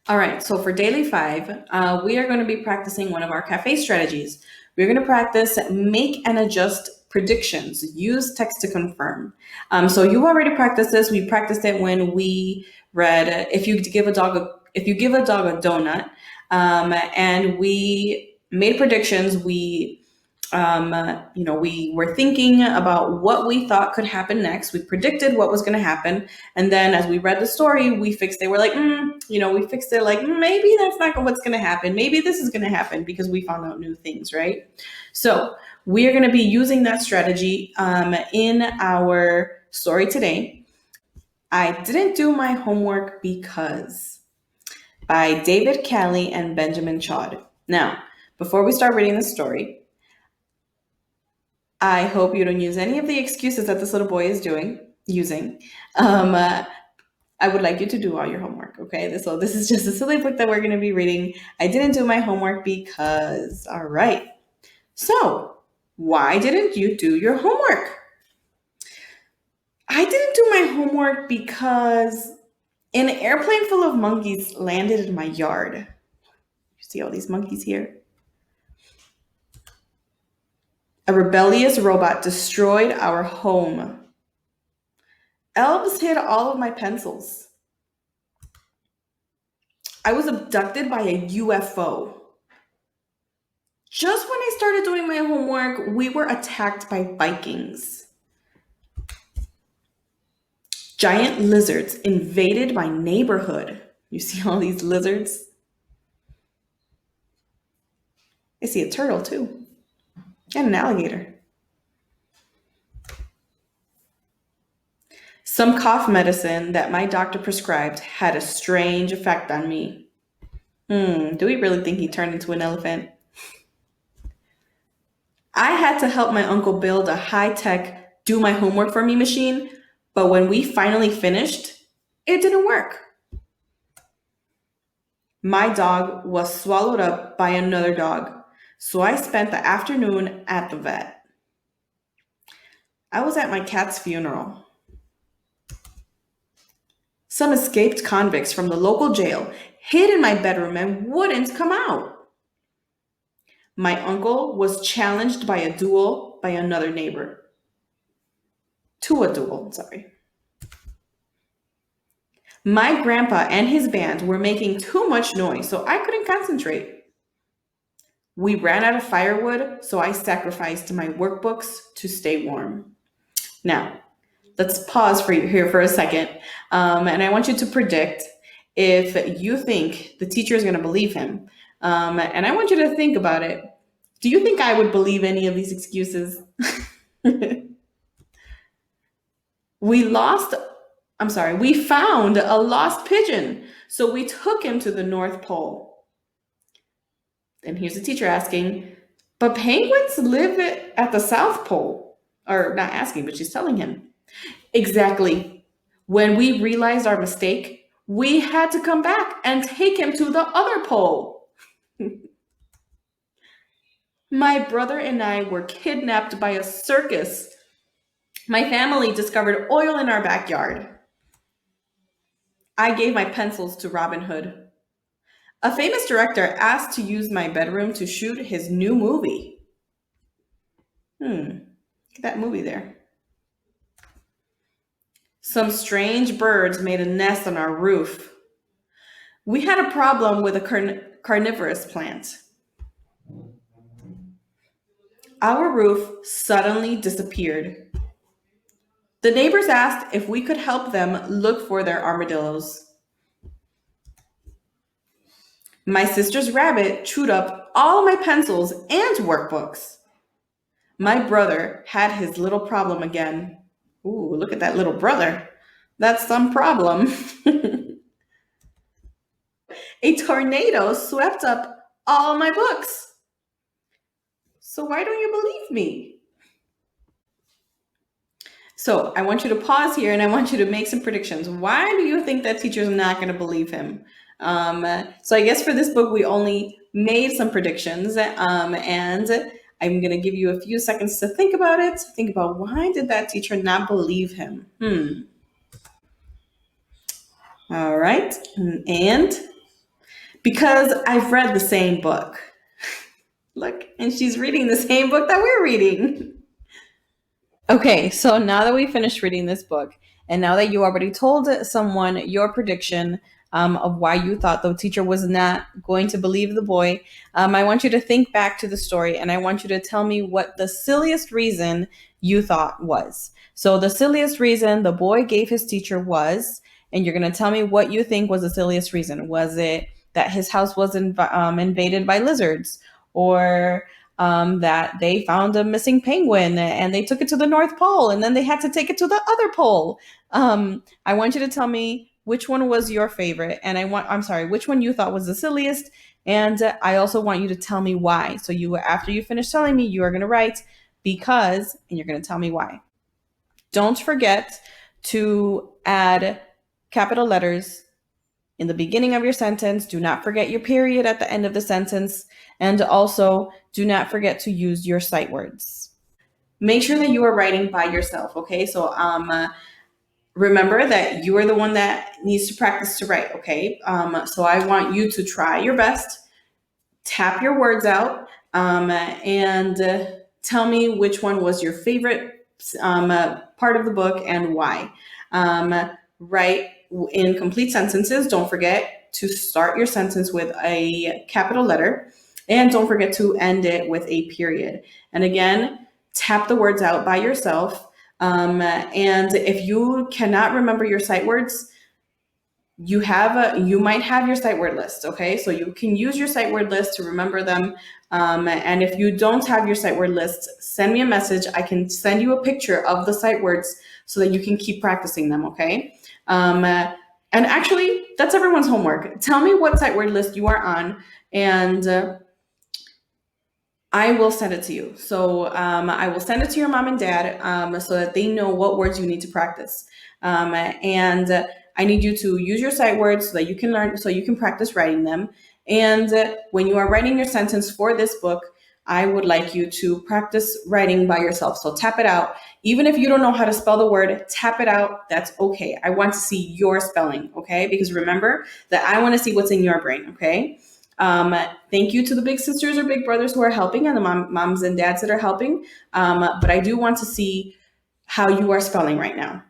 All right, so for daily five, we are going to be practicing one of our cafe strategies. We're going to practice make and adjust predictions, use text to confirm. So you already practiced this. We practiced it when we read if you give a dog a donut, and we made predictions. We were thinking about what we thought could happen next. We predicted what was going to happen. And then as we read the story, we fixed it. We're like, we fixed it like, maybe that's not what's going to happen. Maybe this is going to happen because we found out new things, right? So we are going to be using that strategy in our story today. I didn't do my homework because by David Kelly and Benjamin Chaud. Now, before we start reading the story, I hope you don't use any of the excuses that this little boy is using. Um, uh, I would like you to do all your homework, okay? So this is just a silly book that we're going to be reading. I didn't do my homework because, all right. So, why didn't you do your homework? I didn't do my homework because an airplane full of monkeys landed in my yard. You see all these monkeys here? A rebellious robot destroyed our home. Elves hid all of my pencils. I was abducted by a UFO. Just when I started doing my homework, we were attacked by Vikings. Giant lizards invaded my neighborhood. You see all these lizards? I see a turtle too, and an alligator. Some cough medicine that my doctor prescribed had a strange effect on me. Do we really think he turned into an elephant? I had to help my uncle build a high tech do my homework for me machine, but when we finally finished, it didn't work. My dog was swallowed up by another dog, so I spent the afternoon at the vet. I was at my cat's funeral. Some escaped convicts from the local jail hid in my bedroom and wouldn't come out. My uncle was challenged by a duel by another neighbor. To a duel, sorry. My grandpa and his band were making too much noise, so I couldn't concentrate. We ran out of firewood, so I sacrificed my workbooks to stay warm. Now, let's pause for you here for a second, and I want you to predict if you think the teacher is going to believe him. And I want you to think about it. Do you think I would believe any of these excuses? we lost we found a lost pigeon, so we took him to the North Pole. And here's the teacher asking, but penguins live at the South Pole. Or not asking, but she's telling him. Exactly. When we realized our mistake, we had to come back and take him to the other pole. My brother and I were kidnapped by a circus. My family discovered oil in our backyard. I gave my pencils to Robin Hood. A famous director asked to use my bedroom to shoot his new movie. Look at that movie there. Some strange birds made a nest on our roof. We had a problem with a carnivorous plant. Our roof suddenly disappeared. The neighbors asked if we could help them look for their armadillos. My sister's rabbit chewed up all my pencils and workbooks. My brother had his little problem again. Ooh, look at that little brother. That's some problem. A tornado swept up all my books. So why don't you believe me? So I want you to pause here and I want you to make some predictions. Why do you think that teacher's not going to believe him? So I guess for this book, we only made some predictions, and I'm going to give you a few seconds to think about it. Think about why did that teacher not believe him? All right. And Because I've read the same book. Look, and she's reading the same book that we're reading. Okay, so now that we finished reading this book, and now that you already told someone your prediction of why you thought the teacher was not going to believe the boy, I want you to think back to the story and I want you to tell me what the silliest reason you thought was. So, the silliest reason the boy gave his teacher was, and you're going to tell me what you think was the silliest reason. Was it that his house was invaded by lizards? Or that they found a missing penguin and they took it to the North Pole and then they had to take it to the other pole. I want you to tell me which one was your favorite, and I'm sorry, which one you thought was the silliest, and I also want you to tell me why. So after you finish telling me, you are going to write because, and you're going to tell me why. Don't forget to add capital letters in the beginning of your sentence. Do not forget your period at the end of the sentence. And also, do not forget to use your sight words. Make sure that you are writing by yourself, okay? So remember that you are the one that needs to practice to write, okay? So I want you to try your best, tap your words out, and tell me which one was your favorite part of the book and why. Write in complete sentences. Don't forget to start your sentence with a capital letter, and don't forget to end it with a period. And again, tap the words out by yourself. And if you cannot remember your sight words, you might have your sight word list, okay? So you can use your sight word list to remember them. And if you don't have your sight word list, send me a message. I can send you a picture of the sight words so that you can keep practicing them, okay? And actually, that's everyone's homework. Tell me what sight word list you are on, and I will send it to you. So I will send it to your mom and dad so that they know what words you need to practice. And I need you to use your sight words so that you can learn, so you can practice writing them. And when you are writing your sentence for this book, I would like you to practice writing by yourself. So tap it out. Even if you don't know how to spell the word, tap it out. That's okay. I want to see your spelling, okay? Because remember that I want to see what's in your brain, okay? Thank you to the big sisters or big brothers who are helping and the moms and dads that are helping. But I do want to see how you are spelling right now.